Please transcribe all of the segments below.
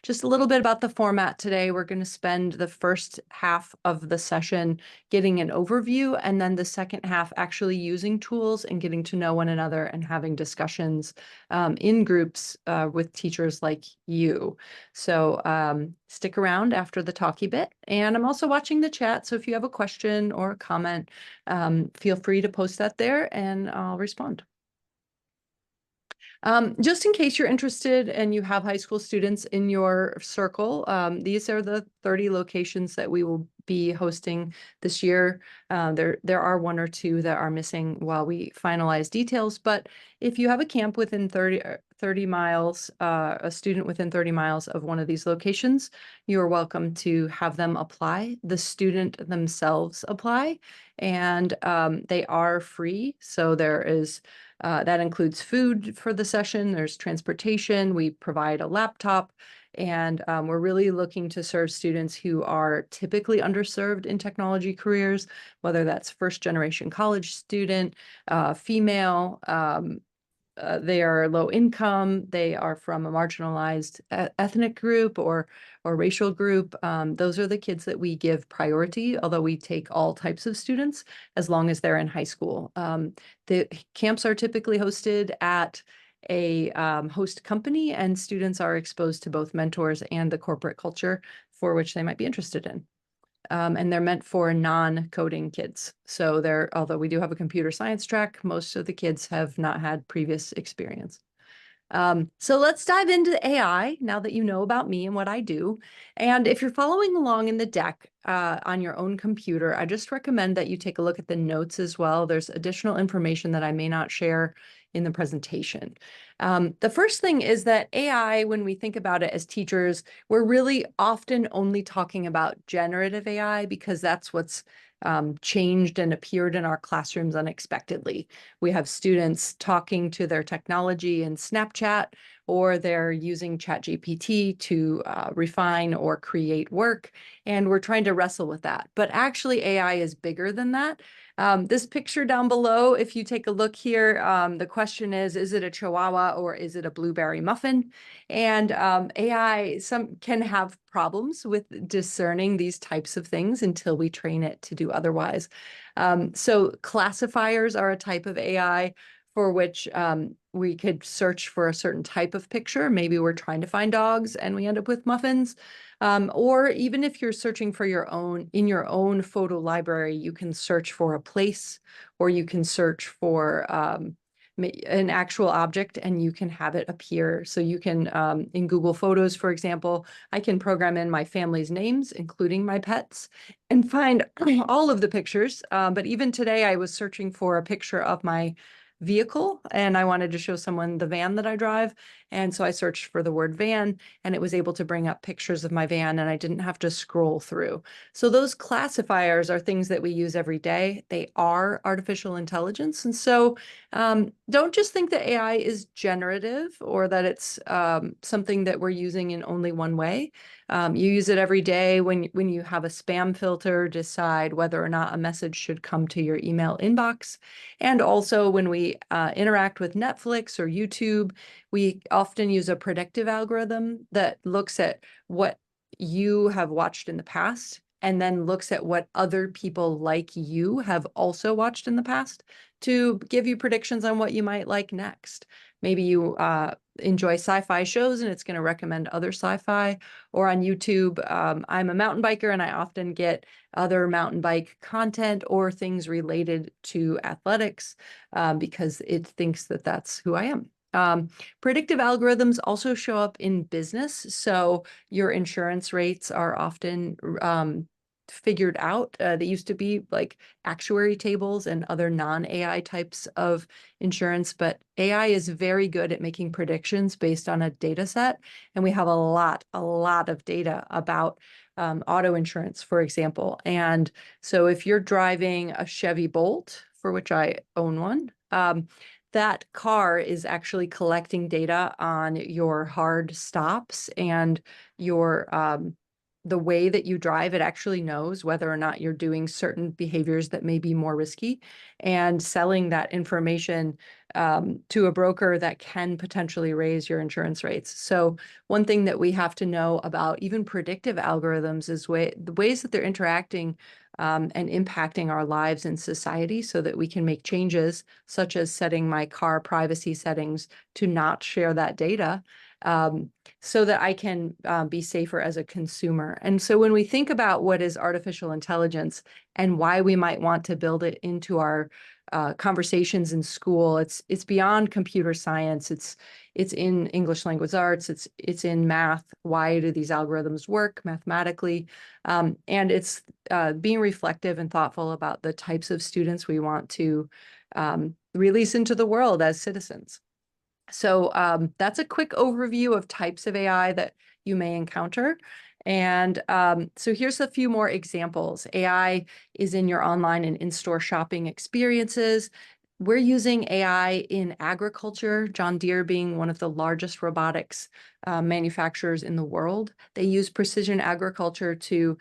Just a little bit about the format today. We're going to spend the first half of the session getting an overview, and then the second half actually using tools and getting to know one another and having discussions in groups with teachers like you. So stick around after the talky bit. And I'm also watching the chat, so if you have a question or a comment, feel free to post that there and I'll respond. Just in case you're interested and you have high school students in your circle, these are the 30 locations that we will be hosting this year. There are one or two that are missing while we finalize details, but if you have a camp within 30 miles, a student within 30 miles of one of these locations, you are welcome to have them apply. The student themselves apply, and they are free. So there is that includes food for the session. There's transportation. We provide a laptop, and we're really looking to serve students who are typically underserved in technology careers, whether that's first-generation college student, female, they are low income, they are from a marginalized ethnic group or racial group. Those are the kids that we give priority, although we take all types of students as long as they're in high school. The camps are typically hosted at a host company, and students are exposed to both mentors and the corporate culture for which they might be interested in. And they're meant for non-coding kids. So although we do have a computer science track, most of the kids have not had previous experience. So let's dive into AI now that you know about me and what I do. And if you're following along in the deck on your own computer, I just recommend that you take a look at the notes as well. There's additional information that I may not share in the presentation. The first thing is that AI, when we think about it as teachers, we're really often only talking about generative AI because that's what's changed and appeared in our classrooms unexpectedly. We have students talking to their technology in Snapchat, or they're using ChatGPT to refine or create work, and we're trying to wrestle with that. But actually, AI is bigger than that. This picture down below, if you take a look here, the question is it a Chihuahua or is it a blueberry muffin? And AI can have problems with discerning these types of things until we train it to do otherwise. So classifiers are a type of AI for which we could search for a certain type of picture. Maybe we're trying to find dogs and we end up with muffins. Or even if you're searching for in your own photo library, you can search for a place, or you can search for an actual object and you can have it appear. So you can, in Google Photos, for example, I can program in my family's names, including my pets, and find all of the pictures. But even today I was searching for a picture of my vehicle and I wanted to show someone the van that I drive. And so I searched for the word van and it was able to bring up pictures of my van and I didn't have to scroll through. So those classifiers are things that we use every day. They are artificial intelligence. And so don't just think that AI is generative or that it's something that we're using in only one way. You use it every day when you have a spam filter, decide whether or not a message should come to your email inbox. And also when we interact with Netflix or YouTube, we often use a predictive algorithm that looks at what you have watched in the past and then looks at what other people like you have also watched in the past to give you predictions on what you might like next. Maybe you enjoy sci-fi shows and it's going to recommend other sci-fi, or on YouTube. I'm a mountain biker and I often get other mountain bike content or things related to athletics because it thinks that that's who I am. Predictive algorithms also show up in business. So your insurance rates are often figured out. They used to be like actuary tables and other non-AI types of insurance, but AI is very good at making predictions based on a data set. And we have a lot of data about auto insurance, for example. And so if you're driving a Chevy Bolt, for which I own one, that car is actually collecting data on your hard stops and your the way that you drive, it actually knows whether or not you're doing certain behaviors that may be more risky, and selling that information to a broker that can potentially raise your insurance rates. So one thing that we have to know about even predictive algorithms is the ways that they're interacting and impacting our lives in society, so that we can make changes, such as setting my car privacy settings to not share that data, so that I can be safer as a consumer. And so when we think about what is artificial intelligence and why we might want to build it into our conversations in school, it's beyond computer science. It's in English language arts. It's in math. Why do these algorithms work mathematically? And it's being reflective and thoughtful about the types of students we want to release into the world as citizens. So that's a quick overview of types of AI that you may encounter. And so here's a few more examples. AI is in your online and in-store shopping experiences. We're using AI in agriculture, John Deere being one of the largest robotics manufacturers in the world. They use precision agriculture to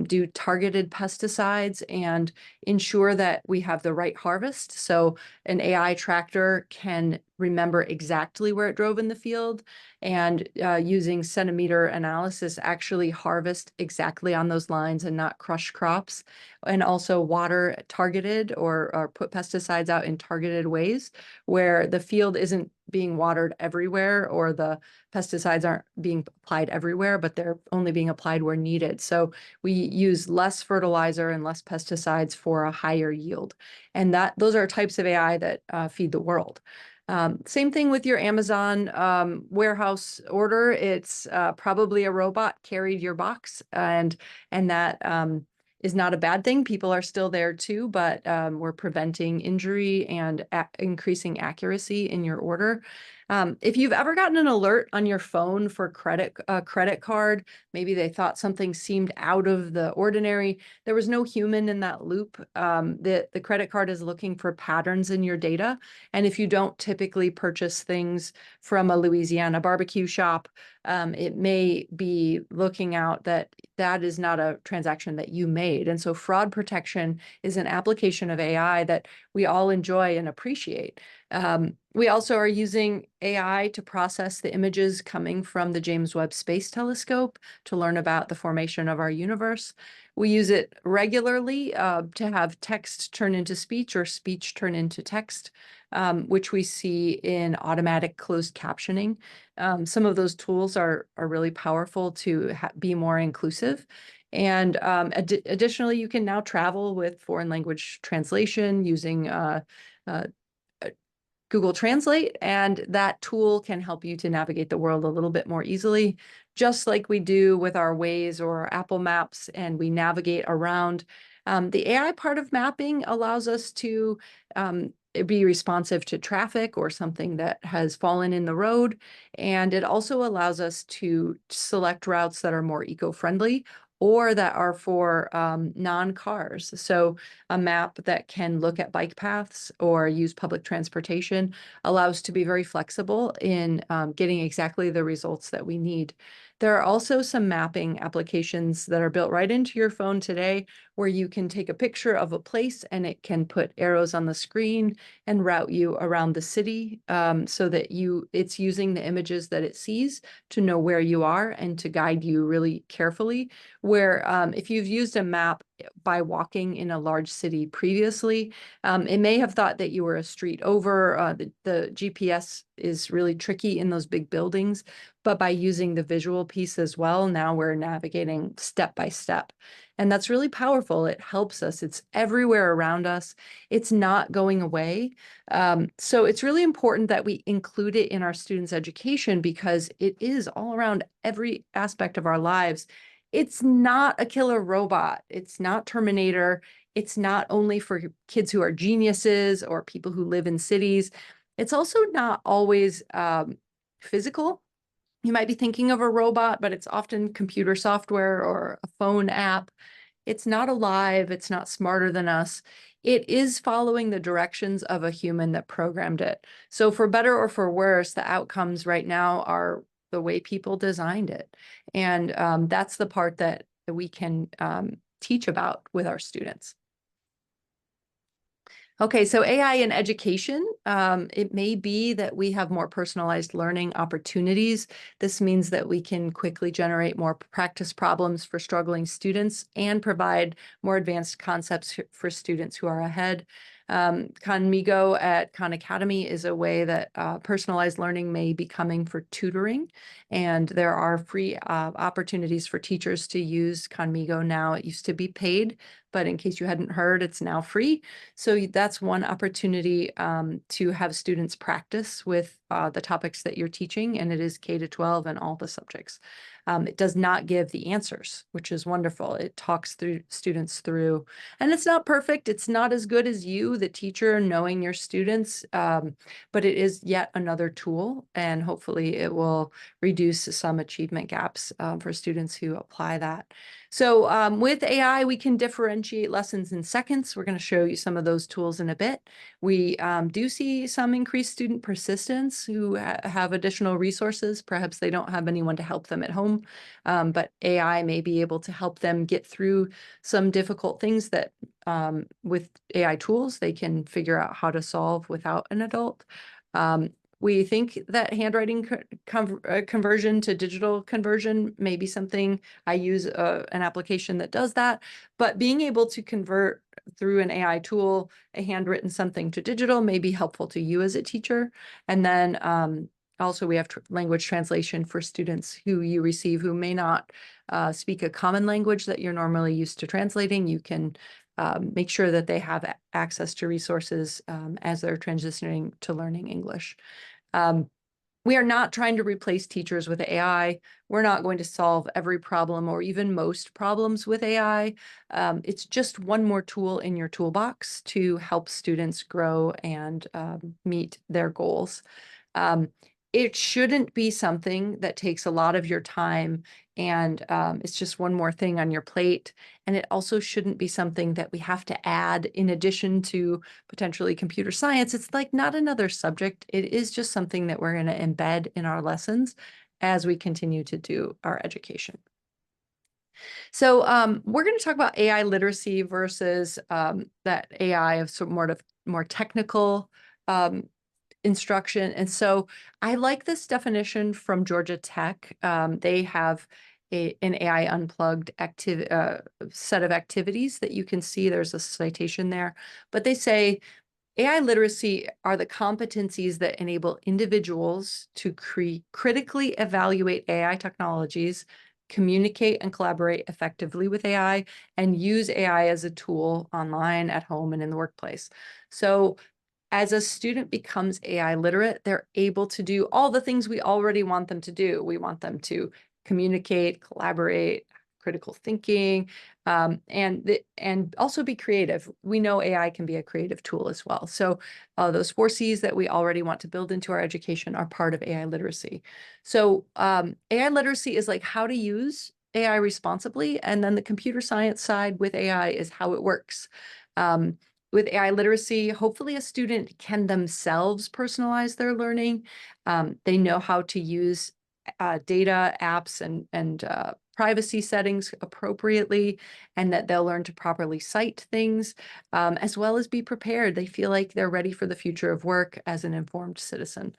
do targeted pesticides and ensure that we have the right harvest. So an AI tractor can remember exactly where it drove in the field, and using centimeter analysis, actually harvest exactly on those lines and not crush crops, and also water targeted or put pesticides out in targeted ways where the field isn't being watered everywhere, or the pesticides aren't being applied everywhere, but they're only being applied where needed. So we use less fertilizer and less pesticides for a higher yield. And those are types of AI that feed the world. Same thing with your Amazon warehouse order. It's probably a robot carried your box, and that is not a bad thing. People are still there too, but we're preventing injury and increasing accuracy in your order. If you've ever gotten an alert on your phone for credit card, maybe they thought something seemed out of the ordinary. There was no human in that loop. The credit card is looking for patterns in your data. And if you don't typically purchase things from a Louisiana barbecue shop, it may be looking out that that is not a transaction that you made. And so fraud protection is an application of AI that we all enjoy and appreciate. We also are using AI to process the images coming from the James Webb Space Telescope to learn about the formation of our universe. We use it regularly to have text turn into speech or speech turn into text, which we see in automatic closed captioning. Some of those tools are really powerful to be more inclusive. And additionally, you can now travel with foreign language translation using Google Translate, and that tool can help you to navigate the world a little bit more easily, just like we do with our Waze or Apple Maps, and we navigate around. The AI part of mapping allows us to be responsive to traffic or something that has fallen in the road, and it also allows us to select routes that are more eco-friendly or that are for non-cars. So a map that can look at bike paths or use public transportation allows to be very flexible in getting exactly the results that we need. There are also some mapping applications that are built right into your phone today, where you can take a picture of a place and it can put arrows on the screen and route you around the city, so that it's using the images that it sees to know where you are and to guide you really carefully. Where if you've used a map by walking in a large city previously, it may have thought that you were a street over. The GPS is really tricky in those big buildings, but by using the visual piece as well, now we're navigating step by step. And that's really powerful. It helps us. It's everywhere around us. It's not going away. So it's really important that we include it in our students' education, because it is all around every aspect of our lives. It's not a killer robot. It's not Terminator. It's not only for kids who are geniuses or people who live in cities. It's also not always physical. You might be thinking of a robot, but it's often computer software or a phone app. It's not alive. It's not smarter than us. It is following the directions of a human that programmed it. So for better or for worse, the outcomes right now are the way people designed it. And that's the part that we can teach about with our students. Okay, so AI in education, it may be that we have more personalized learning opportunities. This means that we can quickly generate more practice problems for struggling students and provide more advanced concepts for students who are ahead. Conmigo at Khan Academy is a way that personalized learning may be coming for tutoring, and there are free opportunities for teachers to use Conmigo now. It used to be paid, but in case you hadn't heard, it's now free. So that's one opportunity to have students practice with the topics that you're teaching, and it is K-12 and all the subjects. It does not give the answers, which is wonderful. It talks through students through, and it's not perfect. It's not as good as you, the teacher, knowing your students, but it is yet another tool, and hopefully it will reduce some achievement gaps for students who apply that. So with AI, we can differentiate lessons in seconds. We're going to show you some of those tools in a bit. We do see some increased student persistence who have additional resources. Perhaps they don't have anyone to help them at home, but AI may be able to help them get through some difficult things that with AI tools, they can figure out how to solve without an adult. We think that handwriting conversion to digital conversion may be something. I use an application that does that, but being able to convert through an AI tool, a handwritten something to digital may be helpful to you as a teacher. And then also we have language translation for students who you receive who may not speak a common language that you're normally used to translating. You can make sure that they have access to resources as they're transitioning to learning English. We are not trying to replace teachers with AI. We're not going to solve every problem or even most problems with AI. It's just one more tool in your toolbox to help students grow and meet their goals. It shouldn't be something that takes a lot of your time and it's just one more thing on your plate. And it also shouldn't be something that we have to add in addition to potentially computer science. It's like not another subject. It is just something that we're going to embed in our lessons as we continue to do our education. So we're going to talk about AI literacy versus that AI of sort of more technical instruction. And so I like this definition from Georgia Tech. They have an AI unplugged set of activities that you can see. There's a citation there, but they say AI literacy are the competencies that enable individuals to critically evaluate AI technologies, communicate and collaborate effectively with AI, and use AI as a tool online, at home, and in the workplace. So as a student becomes AI literate, they're able to do all the things we already want them to do. We want them to communicate, collaborate, critical thinking, and also be creative. We know AI can be a creative tool as well. So those 4 C's that we already want to build into our education are part of AI literacy. So AI literacy is like how to use AI responsibly, and then the computer science side with AI is how it works. With AI literacy, hopefully a student can themselves personalize their learning. They know how to use data, apps, and privacy settings appropriately, and that they'll learn to properly cite things, as well as be prepared. They feel like they're ready for the future of work as an informed citizen.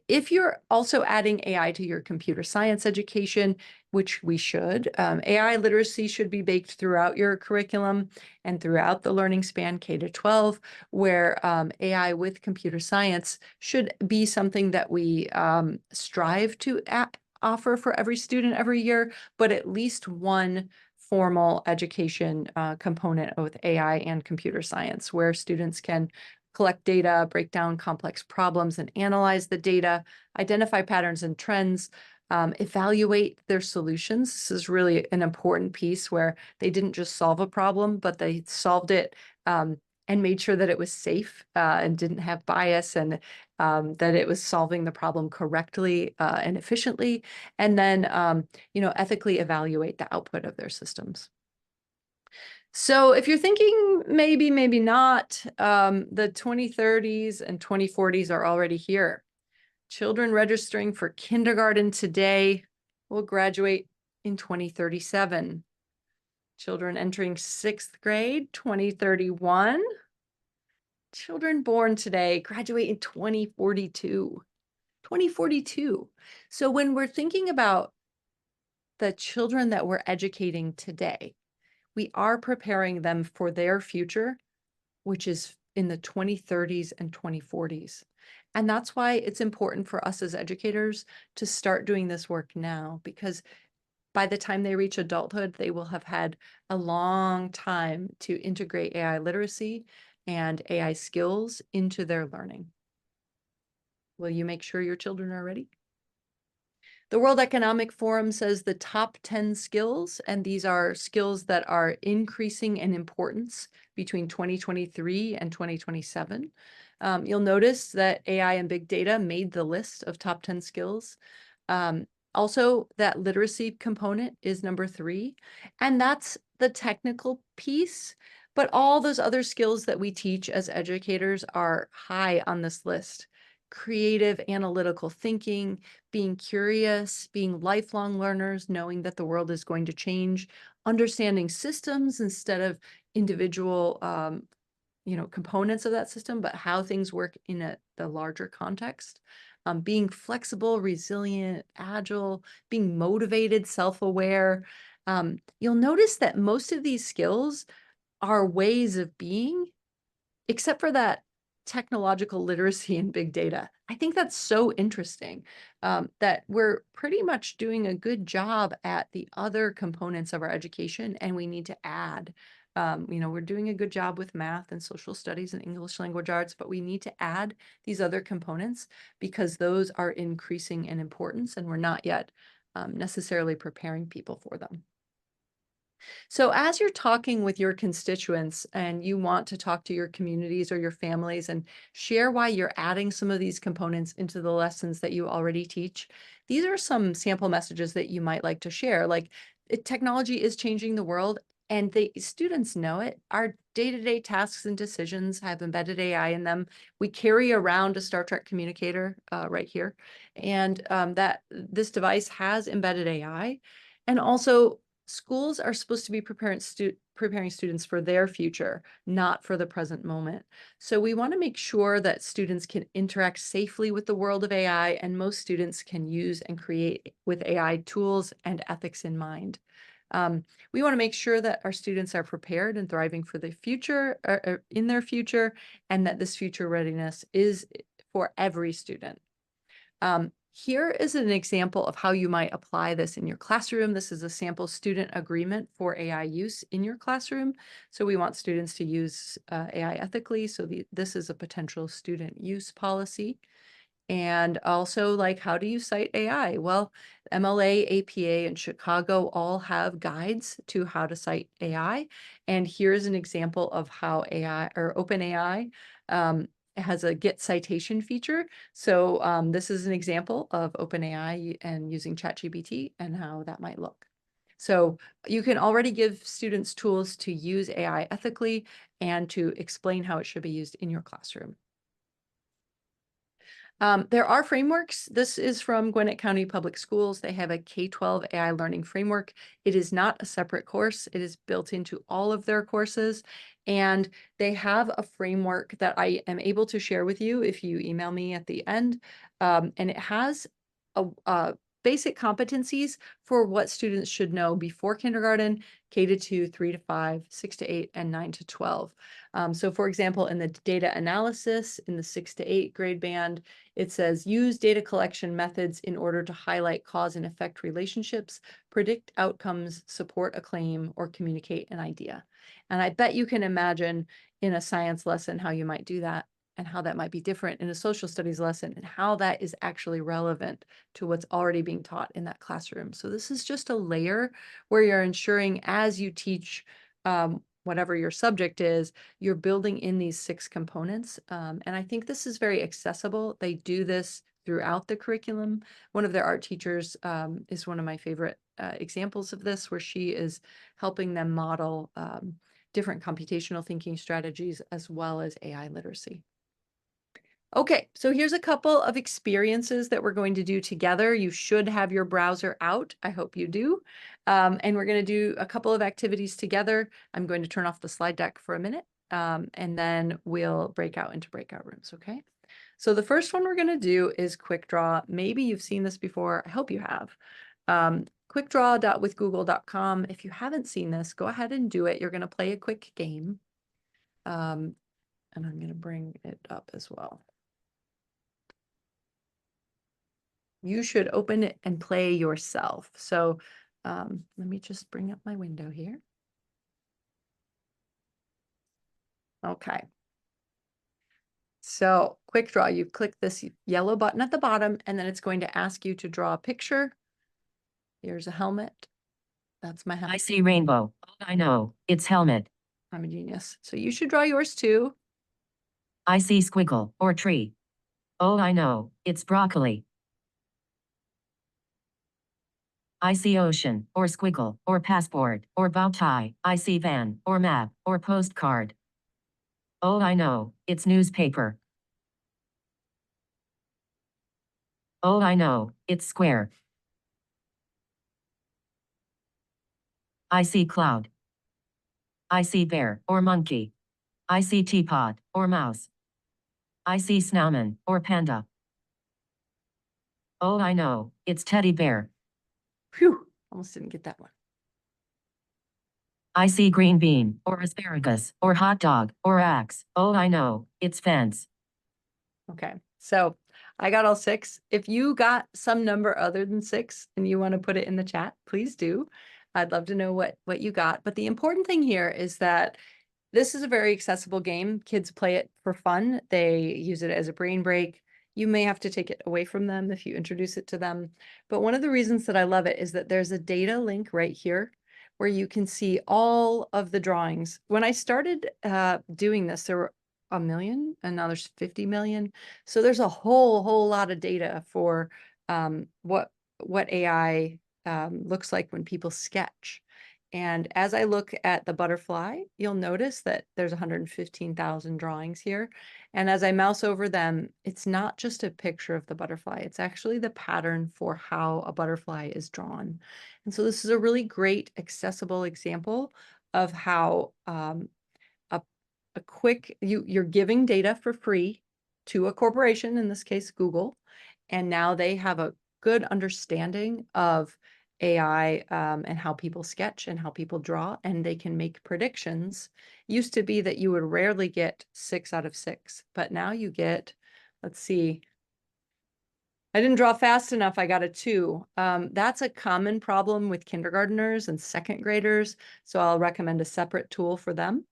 If you're also adding AI to your computer science education, which we should, AI literacy should be baked throughout your curriculum and throughout the learning span K-12, where AI with computer science should be something that we strive to offer for every student every year, but at least one formal education component with AI and computer science, where students can collect data, break down complex problems and analyze the data, identify patterns and trends, evaluate their solutions. This is really an important piece where they didn't just solve a problem, but they solved it and made sure that it was safe and didn't have bias, and that it was solving the problem correctly and efficiently, and then ethically evaluate the output of their systems. So if you're thinking maybe, maybe not, the 2030s and 2040s are already here. Children registering for kindergarten today will graduate in 2037. Children entering 6th grade, 2031. Children born today graduate in 2042. 2042. So when we're thinking about the children that we're educating today, we are preparing them for their future, which is in the 2030s and 2040s. And that's why it's important for us as educators to start doing this work now, because by the time they reach adulthood, they will have had a long time to integrate AI literacy and AI skills into their learning. Will you make sure your children are ready? The World Economic Forum says the top 10 skills, and these are skills that are increasing in importance between 2023 and 2027. You'll notice that AI and big data made the list of top 10 skills. Also, that literacy component is number 3, and that's the technical piece. But all those other skills that we teach as educators are high on this list. Creative, analytical thinking, being curious, being lifelong learners, knowing that the world is going to change, understanding systems instead of individual components of that system, but how things work in the larger context. Being flexible, resilient, agile, being motivated, self-aware. You'll notice that most of these skills are ways of being, except for that technological literacy and big data. I think that's so interesting, that we're pretty much doing a good job at the other components of our education, and we need to add. We're doing a good job with math and social studies and English language arts, but we need to add these other components because those are increasing in importance, and we're not yet necessarily preparing people for them. So as you're talking with your constituents and you want to talk to your communities or your families and share why you're adding some of these components into the lessons that you already teach, these are some sample messages that you might like to share. Like, technology is changing the world and the students know it. Our day-to-day tasks and decisions have embedded AI in them. We carry around a Star Trek communicator right here, and that this device has embedded AI. And also, schools are supposed to be preparing students for their future, not for the present moment. So we want to make sure that students can interact safely with the world of AI, and most students can use and create with AI tools and ethics in mind. We want to make sure that our students are prepared and thriving for the future, in their future, and that this future readiness is for every student. Here is an example of how you might apply this in your classroom. This is a sample student agreement for AI use in your classroom. So we want students to use AI ethically. So this is a potential student use policy. And also, like, how do you cite AI? Well, MLA, APA, and Chicago all have guides to how to cite AI. And here's an example of how AI or OpenAI has a get citation feature. So this is an example of OpenAI and using ChatGPT and how that might look. So you can already give students tools to use AI ethically and to explain how it should be used in your classroom. There are frameworks. This is from Gwinnett County Public Schools. They have a K-12 AI learning framework. It is not a separate course. It is built into all of their courses. And they have a framework that I am able to share with you if you email me at the end. And it has a basic competencies for what students should know before kindergarten, K-2, 3-5, 6-8, and 9-12. So for example, in the data analysis in the 6-8 grade band, it says use data collection methods in order to highlight cause and effect relationships, predict outcomes, support a claim, or communicate an idea. And I bet you can imagine in a science lesson how you might do that and how that might be different in a social studies lesson and how that is actually relevant to what's already being taught in that classroom. So this is just a layer where you're ensuring as you teach whatever your subject is, you're building in these 6 components. And I think this is very accessible. They do this throughout the curriculum. One of their art teachers is one of my favorite examples of this, where she is helping them model different computational thinking strategies as well as AI literacy. Okay, so here's a couple of experiences that we're going to do together. You should have your browser out. I hope you do. And we're going to do a couple of activities together. I'm going to turn off the slide deck for a minute, and then we'll break out into breakout rooms, okay? So the first one we're going to do is Quick Draw. Maybe you've seen this before. I hope you have. Quickdraw.withgoogle.com. If you haven't seen this, go ahead and do it. You're going to play a quick game. And I'm going to bring it up as well. You should open it and play yourself. So let me just bring up my window here. Okay. So Quick Draw, you click this yellow button at the bottom, and then it's going to ask you to draw a picture. Here's a helmet. That's my helmet. I see rainbow. Oh, I know. It's helmet. I'm a genius. So you should draw yours too. I see squiggle or tree. Oh, I know. It's broccoli. I see ocean or squiggle or passport or bow tie. I see van or map or postcard. Oh, I know. It's newspaper. Oh, I know. It's square. I see cloud. I see bear or monkey. I see teapot or mouse. I see snowman or panda. Oh, I know. It's teddy bear. Phew, almost didn't get that one. I see green bean or asparagus or hot dog or axe. Oh, I know. It's fence. Okay, so I got all 6. If you got some number other than 6 and you want to put it in the chat, please do. I'd love to know what you got. But the important thing here is that this is a very accessible game. Kids play it for fun. They use it as a brain break. You may have to take it away from them if you introduce it to them. But one of the reasons that I love it is that there's a data link right here where you can see all of the drawings. When I started doing this, there were 1 million, and now there's 50 million. So there's a whole lot of data for what AI looks like when people sketch. And as I look at the butterfly, you'll notice that there's 115,000 drawings here. And as I mouse over them, it's not just a picture of the butterfly, it's actually the pattern for how a butterfly is drawn. And so this is a really great accessible example of how a quick, you're giving data for free to a corporation, in this case, Google, and now they have a good understanding of AI and how people sketch and how people draw, and they can make predictions. Used to be that you would rarely get 6 out of 6, but now you get, let's see, I didn't draw fast enough. I got a 2. That's a common problem with kindergartners and second graders, so I'll recommend a separate tool for them.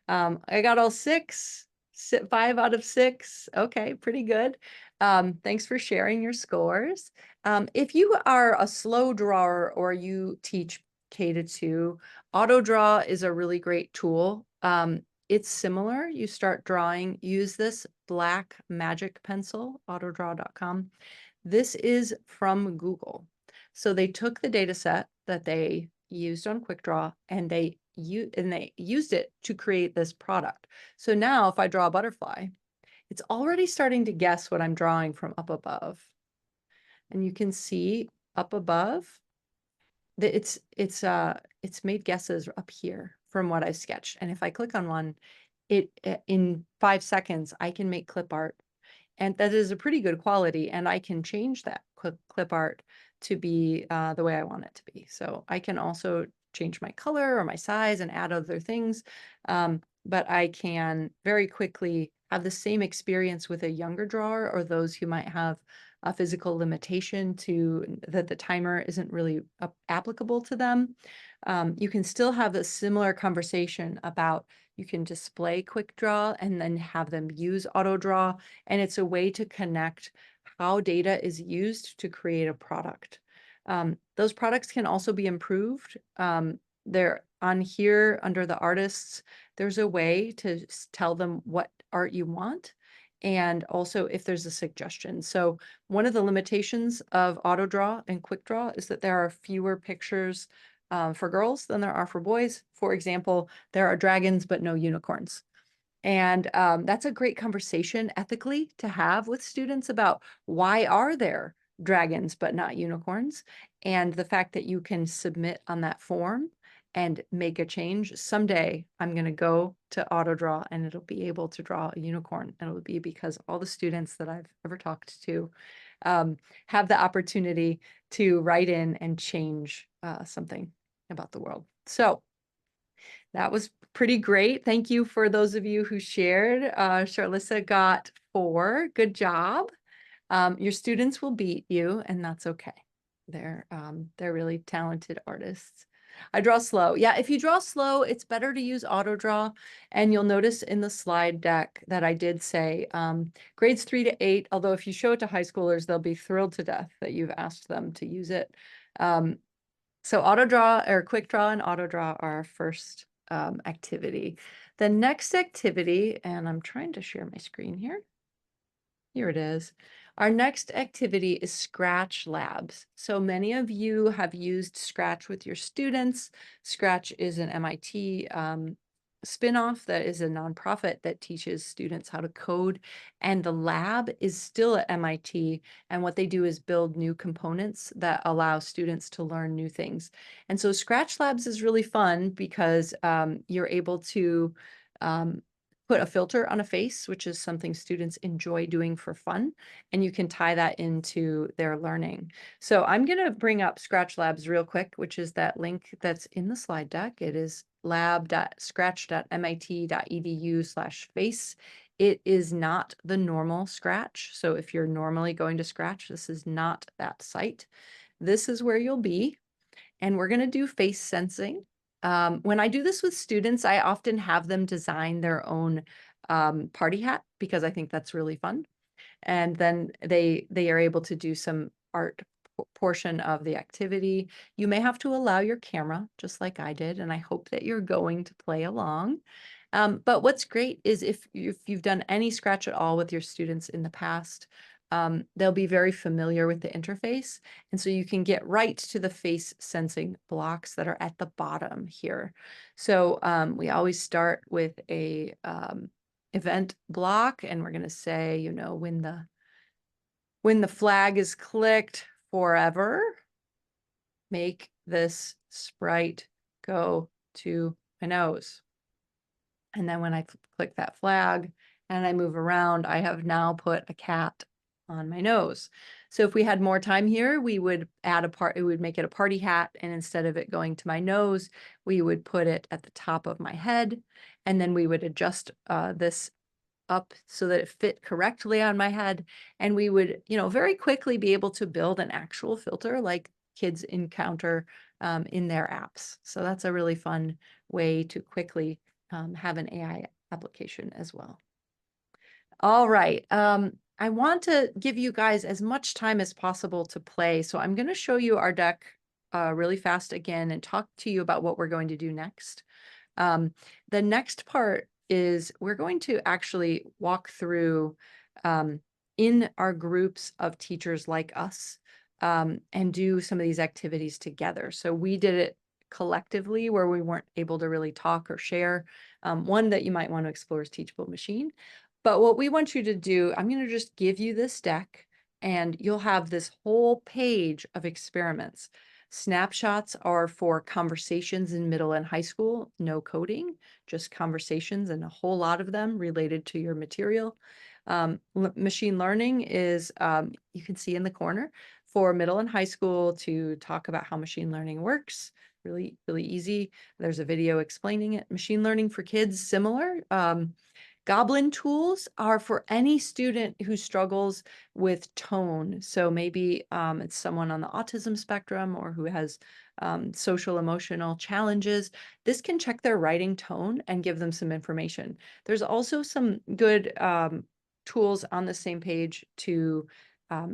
I got all 6, 5 out of 6. Okay, pretty good. Thanks for sharing your scores. If you are a slow drawer or you teach K-2, auto draw is a really great tool. It's similar. You start drawing, use this black magic pencil, autodraw.com. This is from Google. So they took the data set that they used on QuickDraw and they used it to create this product. So now if I draw a butterfly, it's already starting to guess what I'm drawing from up above. And you can see up above that it's made guesses up here from what I sketched. And if I click on one, in 5 seconds, I can make clip art. And that is a pretty good quality, and I can change that clip art to be the way I want it to be. So I can also change my color or my size and add other things, but I can very quickly have the same experience with a younger drawer or those who might have a physical limitation to that the timer isn't really applicable to them. You can still have a similar conversation about you can display quick draw and then have them use auto draw. And it's a way to connect how data is used to create a product. Those products can also be improved. They're on here under the artists. There's a way to tell them what art you want, and also if there's a suggestion. So one of the limitations of auto draw and quick draw is that there are fewer pictures for girls than there are for boys. For example, there are dragons, but no unicorns. And that's a great conversation ethically to have with students about why are there dragons but not unicorns, and the fact that you can submit on that form and make a change. Someday I'm going to go to AutoDraw and it'll be able to draw a unicorn, and it'll be because all the students that I've ever talked to have the opportunity to write in and change something about the world. So that was pretty great. Thank you for those of you who shared. Charlissa got 4. Good job. Your students will beat you, and that's okay. They're really talented artists. I draw slow. Yeah, if you draw slow, it's better to use AutoDraw. And you'll notice in the slide deck that I did say grades 3 to 8, although if you show it to high schoolers, they'll be thrilled to death that you've asked them to use it. So AutoDraw or Quick Draw and AutoDraw are our first activity. The next activity, and I'm trying to share my screen here. Here it is. Our next activity is Scratch Labs. So many of you have used Scratch with your students. Scratch is an MIT spinoff that is a nonprofit that teaches students how to code. And the lab is still at MIT. And what they do is build new components that allow students to learn new things. And so Scratch Labs is really fun because you're able to put a filter on a face, which is something students enjoy doing for fun, and you can tie that into their learning. So I'm going to bring up Scratch Labs real quick, which is that link that's in the slide deck. It is lab.scratch.mit.edu/face. It is not the normal Scratch. So if you're normally going to Scratch, this is not that site. This is where you'll be, and we're going to do face sensing. When I do this with students, I often have them design their own party hat because I think that's really fun. And then they are able to do some art portion of the activity. You may have to allow your camera, just like I did, and I hope that you're going to play along. But what's great is if you've done any Scratch at all with your students in the past, they'll be very familiar with the interface. And so you can get right to the face sensing blocks that are at the bottom here. So we always start with a event block, and we're going to say, you know, when the flag is clicked forever, make this sprite go to my nose. And then when I click that flag and I move around, I have now put a cat on my nose. So if we had more time here, we would we would make it a party hat. And instead of it going to my nose, we would put it at the top of my head. And then we would adjust this up so that it fit correctly on my head. And we would, you know, very quickly be able to build an actual filter like kids encounter in their apps. So that's a really fun way to quickly have an AI application as well. All right. I want to give you guys as much time as possible to play. So I'm going to show you our deck really fast again and talk to you about what we're going to do next. The next part is we're going to actually walk through in our groups of teachers like us and do some of these activities together. So we did it collectively where we weren't able to really talk or share. One that you might want to explore is Teachable Machine. But what we want you to do, I'm going to just give you this deck and you'll have this whole page of experiments. Snapshots are for conversations in middle and high school, no coding, just conversations, and a whole lot of them related to your material. Machine learning is, you can see in the corner, for middle and high school to talk about how machine learning works. Really, really easy. There's a video explaining it. Machine learning for kids, similar. Goblin tools are for any student who struggles with tone. So maybe it's someone on the autism spectrum or who has social emotional challenges. This can check their writing tone and give them some information. There's also some good tools on the same page to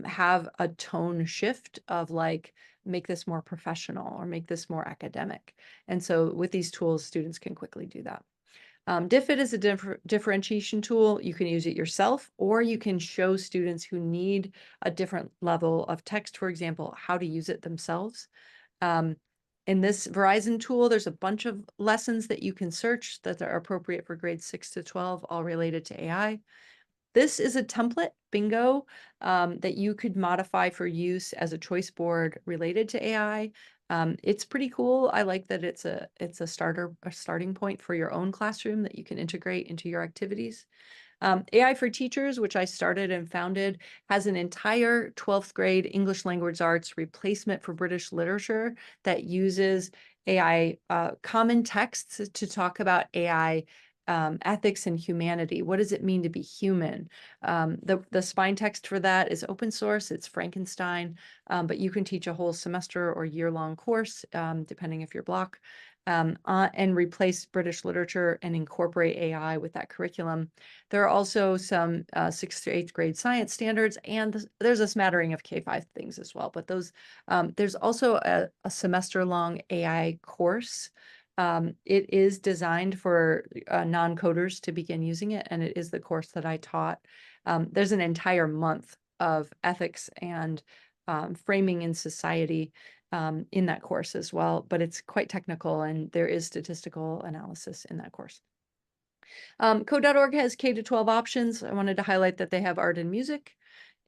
have a tone shift of like, make this more professional or make this more academic. And so with these tools, students can quickly do that. Diffit is a differentiation tool. You can use it yourself, or you can show students who need a different level of text, for example, how to use it themselves. In this Verizon tool, there's a bunch of lessons that you can search that are appropriate for grades 6 to 12, all related to AI. This is a template, bingo, that you could modify for use as a choice board related to AI. It's pretty cool. I like that it's a starting point for your own classroom that you can integrate into your activities. AI for Teachers, which I started and founded, has an entire 12th grade English language arts replacement for British literature that uses AI common texts to talk about AI ethics and humanity. What does it mean to be human? The spine text for that is open source. It's Frankenstein, but you can teach a whole semester or year-long course, depending if you're block, and replace British literature and incorporate AI with that curriculum. There are also some 6th to 8th grade science standards, and there's a smattering of K-5 things as well. But those, there's also a semester-long AI course. It is designed for non-coders to begin using it, and it is the course that I taught. There's an entire month of ethics and framing in society in that course as well, but it's quite technical, and there is statistical analysis in that course. Code.org has K-12 options. I wanted to highlight that they have art and music.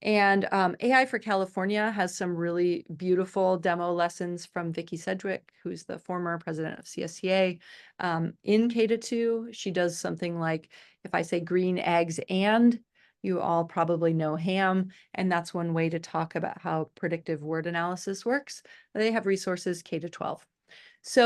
And AI for California has some really beautiful demo lessons from Vicki Sedgwick, who's the former president of CSCA. In K-2, she does something like, if I say green eggs and, you all probably know ham, and that's one way to talk about how predictive word analysis works. They have resources K-12. So